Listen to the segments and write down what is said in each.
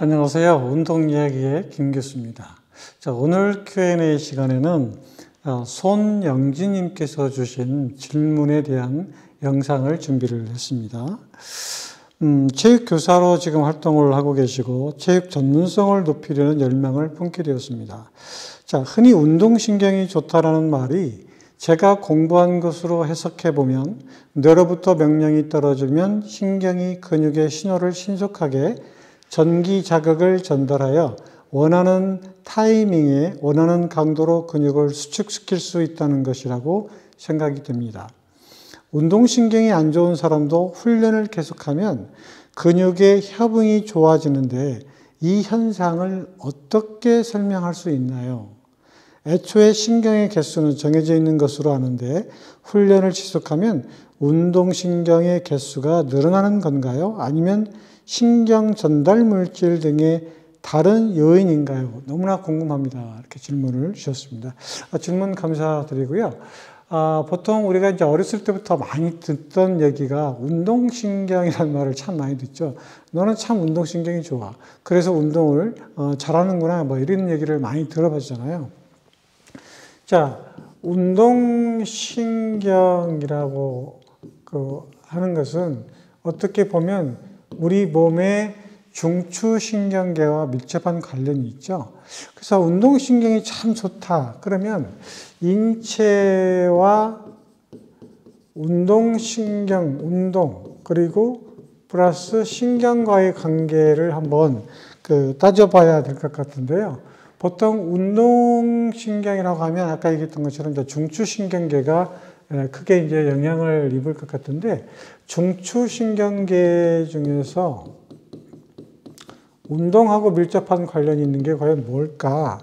안녕하세요. 운동 이야기의 김 교수입니다. 자, 오늘 Q&A 시간에는 손영진님께서 주신 질문에 대한 영상을 준비를 했습니다. 체육교사로 지금 활동을 하고 계시고 체육 전문성을 높이려는 열망을 품게 되었습니다. 자, 흔히 운동신경이 좋다라는 말이 제가 공부한 것으로 해석해보면 뇌로부터 명령이 떨어지면 신경이 근육의 신호를 신속하게 전기 자극을 전달하여 원하는 타이밍에 원하는 강도로 근육을 수축시킬 수 있다는 것이라고 생각이 됩니다. 운동신경이 안 좋은 사람도 훈련을 계속하면 근육의 협응이 좋아지는데 이 현상을 어떻게 설명할 수 있나요? 애초에 신경의 개수는 정해져 있는 것으로 아는데 훈련을 지속하면 운동신경의 개수가 늘어나는 건가요? 아니면 신경 전달 물질 등의 다른 요인인가요? 너무나 궁금합니다. 이렇게 질문을 주셨습니다. 질문 감사드리고요. 보통 우리가 이제 어렸을 때부터 많이 듣던 얘기가 운동신경이라는 말을 참 많이 듣죠. 너는 참 운동신경이 좋아. 그래서 운동을 잘하는구나. 뭐 이런 얘기를 많이 들어봤잖아요. 자, 운동신경이라고 하는 것은 어떻게 보면 우리 몸의 중추신경계와 밀접한 관련이 있죠. 그래서 운동신경이 참 좋다. 그러면 인체와 운동신경, 운동, 그리고 플러스 신경과의 관계를 한번 따져봐야 될 것 같은데요. 보통 운동신경이라고 하면 아까 얘기했던 것처럼 이제 중추신경계가 크게 이제 영향을 입을 것 같은데 중추신경계 중에서 운동하고 밀접한 관련이 있는 게 과연 뭘까?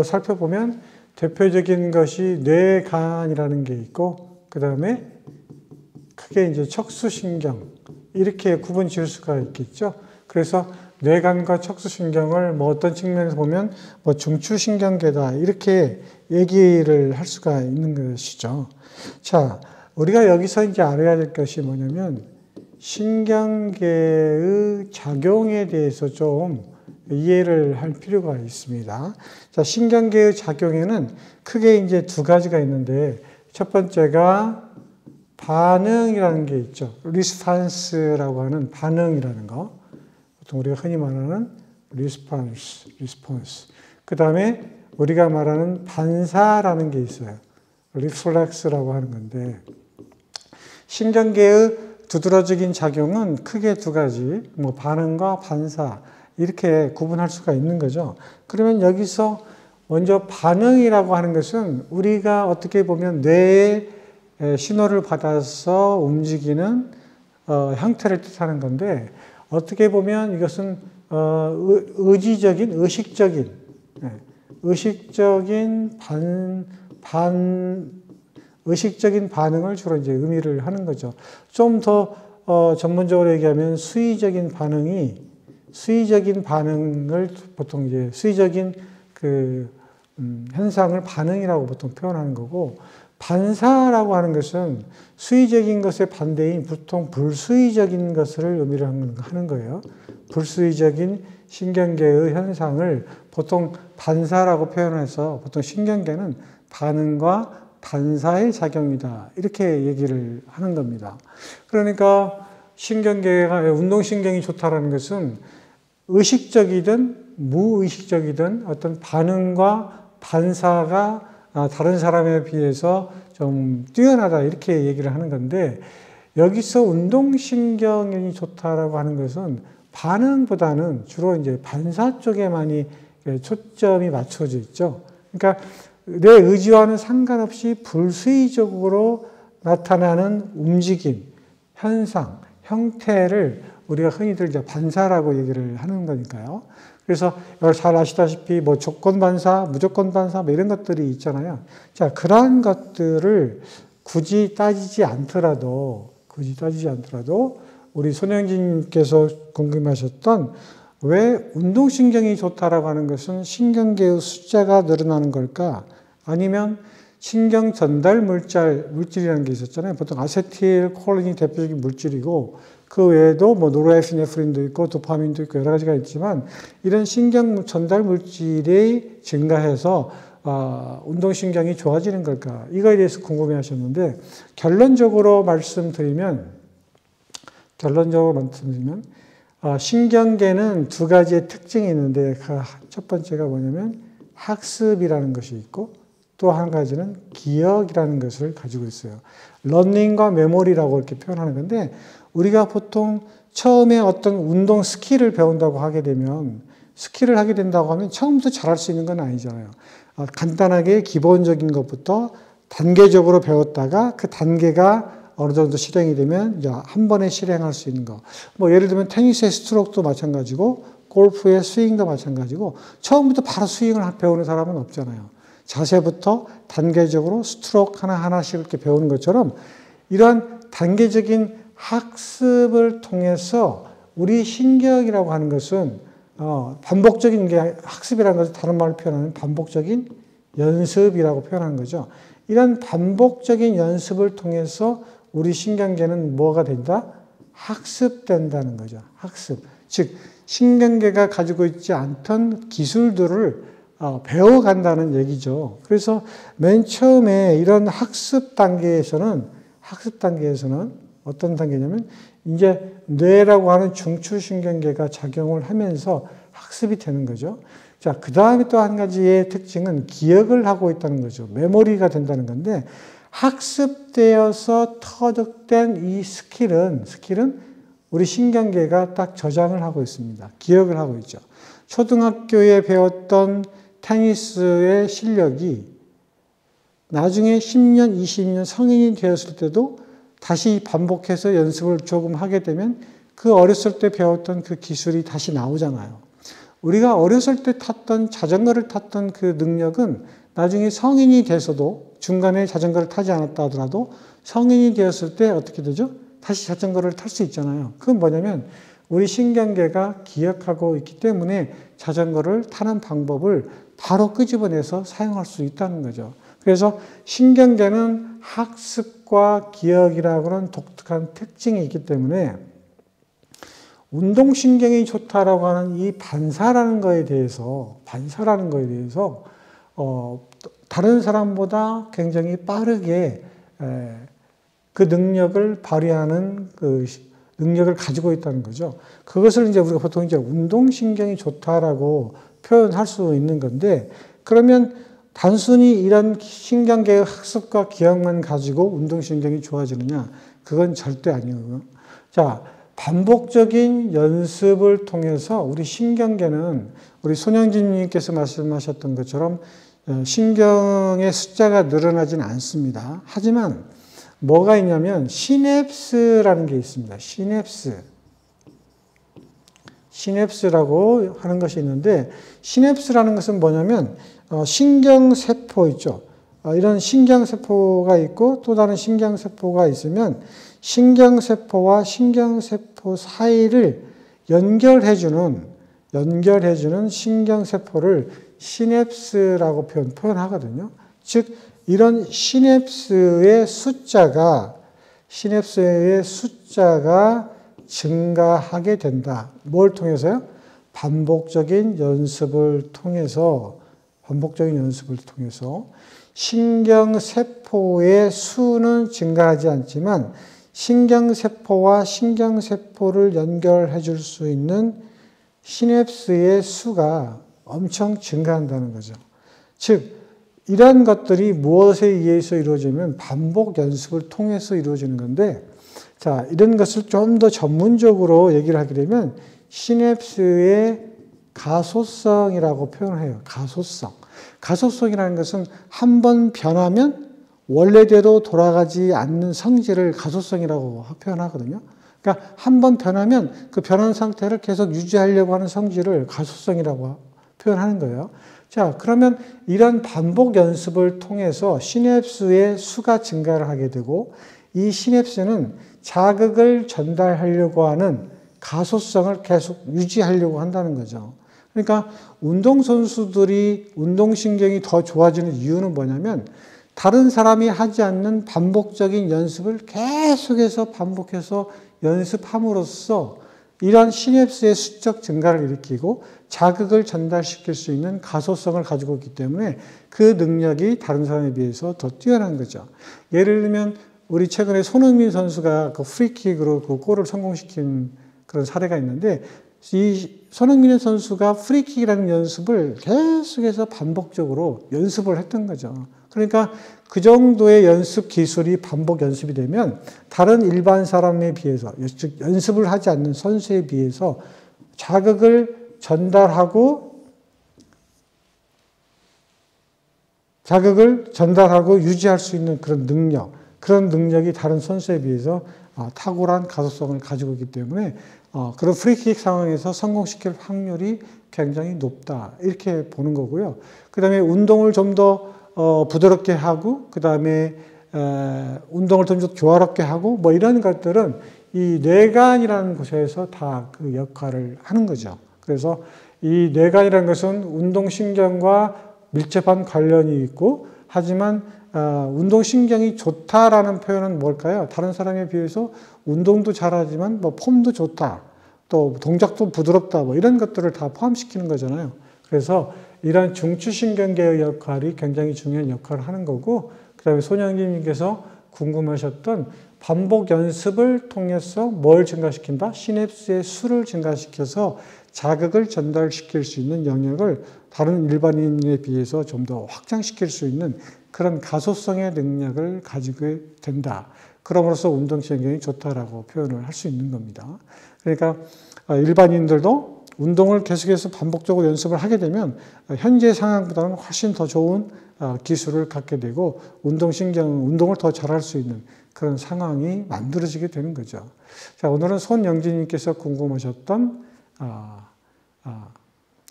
살펴보면 대표적인 것이 뇌간이라는 게 있고 그 다음에 크게 이제 척수신경 이렇게 구분 지을 수가 있겠죠. 그래서 뇌간과 척수신경을 어떤 측면에서 보면 중추신경계다 이렇게 얘기를 할 수가 있는 것이죠. 자, 우리가 여기서 이제 알아야 될 것이 뭐냐면 신경계의 작용에 대해서 좀 이해를 할 필요가 있습니다. 자, 신경계의 작용에는 크게 이제 두 가지가 있는데 첫 번째가 반응이라는 게 있죠. 리스판스라고 하는 반응이라는 거. 보통 우리가 흔히 말하는 리스폰스. 그 다음에 우리가 말하는 반사라는 게 있어요. 리플렉스라고 하는 건데 신경계의 두드러지긴 작용은 크게 두 가지, 반응과 반사 이렇게 구분할 수가 있는 거죠. 그러면 여기서 먼저 반응이라고 하는 것은 우리가 어떻게 보면 뇌의 신호를 받아서 움직이는 형태를 뜻하는 건데 어떻게 보면 이것은 의식적인 반응을 주로 이제 의미를 하는 거죠. 좀 더 전문적으로 얘기하면 수의적인 반응을 보통 이제 수의적인 현상을 반응이라고 보통 표현하는 거고 반사라고 하는 것은 수의적인 것의 반대인 보통 불수의적인 것을 의미를 하는 거예요. 불수의적인 신경계의 현상을 보통 반사라고 표현해서 보통 신경계는 반응과 반사의 작용이다. 이렇게 얘기를 하는 겁니다. 그러니까 신경계가 운동신경이 좋다라는 것은 의식적이든 무의식적이든 어떤 반응과 반사가 다른 사람에 비해서 좀 뛰어나다 이렇게 얘기를 하는 건데 여기서 운동신경이 좋다라고 하는 것은 반응보다는 주로 이제 반사 쪽에 많이 초점이 맞춰져 있죠. 그러니까 내 의지와는 상관없이 불수의적으로 나타나는 움직임, 현상, 형태를 우리가 흔히들 이제 반사라고 얘기를 하는 거니까요. 그래서 잘 아시다시피 조건 반사, 무조건 반사 이런 것들이 있잖아요. 자, 그러한 것들을 굳이 따지지 않더라도 우리 손영진님께서 궁금하셨던 왜 운동신경이 좋다라고 하는 것은 신경계의 숫자가 늘어나는 걸까? 아니면 신경 전달 물질이라는 게 있었잖아요. 보통 아세틸콜린이 대표적인 물질이고 그 외에도 뭐 노르에피네프린도 있고 도파민도 있고 여러 가지가 있지만 이런 신경 전달 물질이 증가해서 운동신경이 좋아지는 걸까? 이거에 대해서 궁금해 하셨는데 결론적으로 말씀드리면 신경계는 두 가지의 특징이 있는데 그 첫 번째가 뭐냐면 학습이라는 것이 있고 또 한 가지는 기억이라는 것을 가지고 있어요. 러닝과 메모리라고 이렇게 표현하는 건데 우리가 보통 처음에 어떤 운동 스킬을 배운다고 하게 되면 스킬을 하게 된다고 하면 처음부터 잘할 수 있는 건 아니잖아요. 간단하게 기본적인 것부터 단계적으로 배웠다가 그 단계가 어느 정도 실행이 되면 이제 한 번에 실행할 수 있는 거. 뭐 예를 들면 테니스의 스트로크도 마찬가지고 골프의 스윙도 마찬가지고 처음부터 바로 스윙을 배우는 사람은 없잖아요. 자세부터 단계적으로 스트로크 하나하나씩 이렇게 배우는 것처럼 이러한 단계적인 학습을 통해서 우리 신경이라고 하는 것은 반복적인 게 학습이라는 것을 다른 말로 표현하면 반복적인 연습이라고 표현하는 거죠. 이런 반복적인 연습을 통해서 우리 신경계는 뭐가 된다? 학습된다는 거죠. 학습. 즉 신경계가 가지고 있지 않던 기술들을 배워간다는 얘기죠. 그래서 맨 처음에 이런 학습 단계에서는 어떤 단계냐면 이제 뇌라고 하는 중추신경계가 작용을 하면서 학습이 되는 거죠. 자, 그 다음에 또 한 가지의 특징은 기억을 하고 있다는 거죠. 메모리가 된다는 건데 학습되어서 터득된 이 스킬은 우리 신경계가 딱 저장을 하고 있습니다. 기억을 하고 있죠. 초등학교에 배웠던 테니스의 실력이 나중에 10년, 20년 성인이 되었을 때도 다시 반복해서 연습을 조금 하게 되면 그 어렸을 때 배웠던 그 기술이 다시 나오잖아요. 우리가 어렸을 때 자전거를 탔던 그 능력은 나중에 성인이 돼서도 중간에 자전거를 타지 않았다 하더라도 성인이 되었을 때 어떻게 되죠? 다시 자전거를 탈 수 있잖아요. 그건 뭐냐면 우리 신경계가 기억하고 있기 때문에 자전거를 타는 방법을 바로 끄집어내서 사용할 수 있다는 거죠. 그래서 신경계는 학습과 기억이라고 하는 독특한 특징이 있기 때문에 운동신경이 좋다라고 하는 이 반사라는 거에 대해서 다른 사람보다 굉장히 빠르게 그 능력을 발휘하는 그 능력을 가지고 있다는 거죠. 그것을 이제 우리가 보통 이제 운동신경이 좋다라고 표현할 수 있는 건데, 그러면 단순히 이런 신경계의 학습과 기억만 가지고 운동신경이 좋아지느냐? 그건 절대 아니고요. 자, 반복적인 연습을 통해서 우리 신경계는 우리 손영진님께서 말씀하셨던 것처럼 신경의 숫자가 늘어나지는 않습니다. 하지만 뭐가 있냐면 시냅스라는 게 있습니다. 시냅스라고 하는 것이 있는데 시냅스라는 것은 뭐냐면 신경세포 있죠. 이런 신경세포가 있고 또 다른 신경세포가 있으면 신경세포와 신경세포 사이를 연결해주는 신경세포를 시냅스라고 표현하거든요. 즉 이런 시냅스의 숫자가 증가하게 된다. 뭘 통해서요? 반복적인 연습을 통해서 신경세포의 수는 증가하지 않지만 신경세포와 신경세포를 연결해 줄 수 있는 시냅스의 수가 엄청 증가한다는 거죠. 즉 이러한 것들이 무엇에 의해서 이루어지면 반복 연습을 통해서 이루어지는 건데, 자, 이런 것을 좀 더 전문적으로 얘기를 하게 되면 시냅스의 가소성이라고 표현을 해요. 가소성이라는 것은 한 번 변하면 원래대로 돌아가지 않는 성질을 가소성이라고 표현하거든요. 그러니까 한 번 변하면 그 변한 상태를 계속 유지하려고 하는 성질을 가소성이라고 표현하는 거예요. 자, 그러면 이런 반복 연습을 통해서 시냅스의 수가 증가를 하게 되고 이 시냅스는 자극을 전달하려고 하는 가소성을 계속 유지하려고 한다는 거죠. 그러니까 운동선수들이 운동신경이 더 좋아지는 이유는 뭐냐면 다른 사람이 하지 않는 반복적인 연습을 계속해서 반복해서 연습함으로써 이러한 시냅스의 수적 증가를 일으키고 자극을 전달시킬 수 있는 가소성을 가지고 있기 때문에 그 능력이 다른 사람에 비해서 더 뛰어난 거죠. 예를 들면 우리 최근에 손흥민 선수가 그 프리킥으로 그 골을 성공시킨 그런 사례가 있는데 이 손흥민 선수가 프리킥이라는 연습을 계속해서 반복적으로 연습을 했던 거죠. 그러니까 그 정도의 연습 기술이 반복 연습이 되면 다른 일반 사람에 비해서, 즉 연습을 하지 않는 선수에 비해서 자극을 전달하고 유지할 수 있는 그런 능력이 다른 선수에 비해서 탁월한 가소성을 가지고 있기 때문에 그런 프리킥 상황에서 성공시킬 확률이 굉장히 높다. 이렇게 보는 거고요. 그 다음에 운동을 좀 더 부드럽게 하고, 그 다음에 운동을 좀 더 조화롭게 하고, 뭐 이런 것들은 이 뇌간이라는 곳에서 다 그 역할을 하는 거죠. 그래서 이 뇌간이라는 것은 운동신경과 밀접한 관련이 있고, 하지만 운동신경이 좋다라는 표현은 뭘까요? 다른 사람에 비해서 운동도 잘하지만 뭐 폼도 좋다, 또 동작도 부드럽다, 뭐 이런 것들을 다 포함시키는 거잖아요. 그래서 이런 중추신경계의 역할이 굉장히 중요한 역할을 하는 거고, 그 다음에 손영진님께서 궁금하셨던 반복 연습을 통해서 뭘 증가시킨다? 시냅스의 수를 증가시켜서 자극을 전달시킬 수 있는 영역을 다른 일반인에 비해서 좀 더 확장시킬 수 있는 그런 가소성의 능력을 가지게 된다. 그럼으로써 운동신경이 좋다라고 표현을 할 수 있는 겁니다. 그러니까 일반인들도 운동을 계속해서 반복적으로 연습을 하게 되면 현재 상황보다는 훨씬 더 좋은 기술을 갖게 되고 운동을 더 잘할 수 있는 그런 상황이 만들어지게 되는 거죠. 자, 오늘은 손영진님께서 궁금하셨던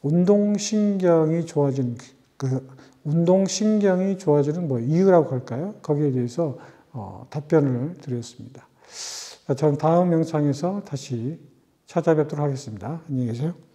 운동신경이 좋아지는 뭐 이유라고 할까요? 거기에 대해서 답변을 드렸습니다. 저는 다음 영상에서 다시 찾아뵙도록 하겠습니다. 안녕히 계세요.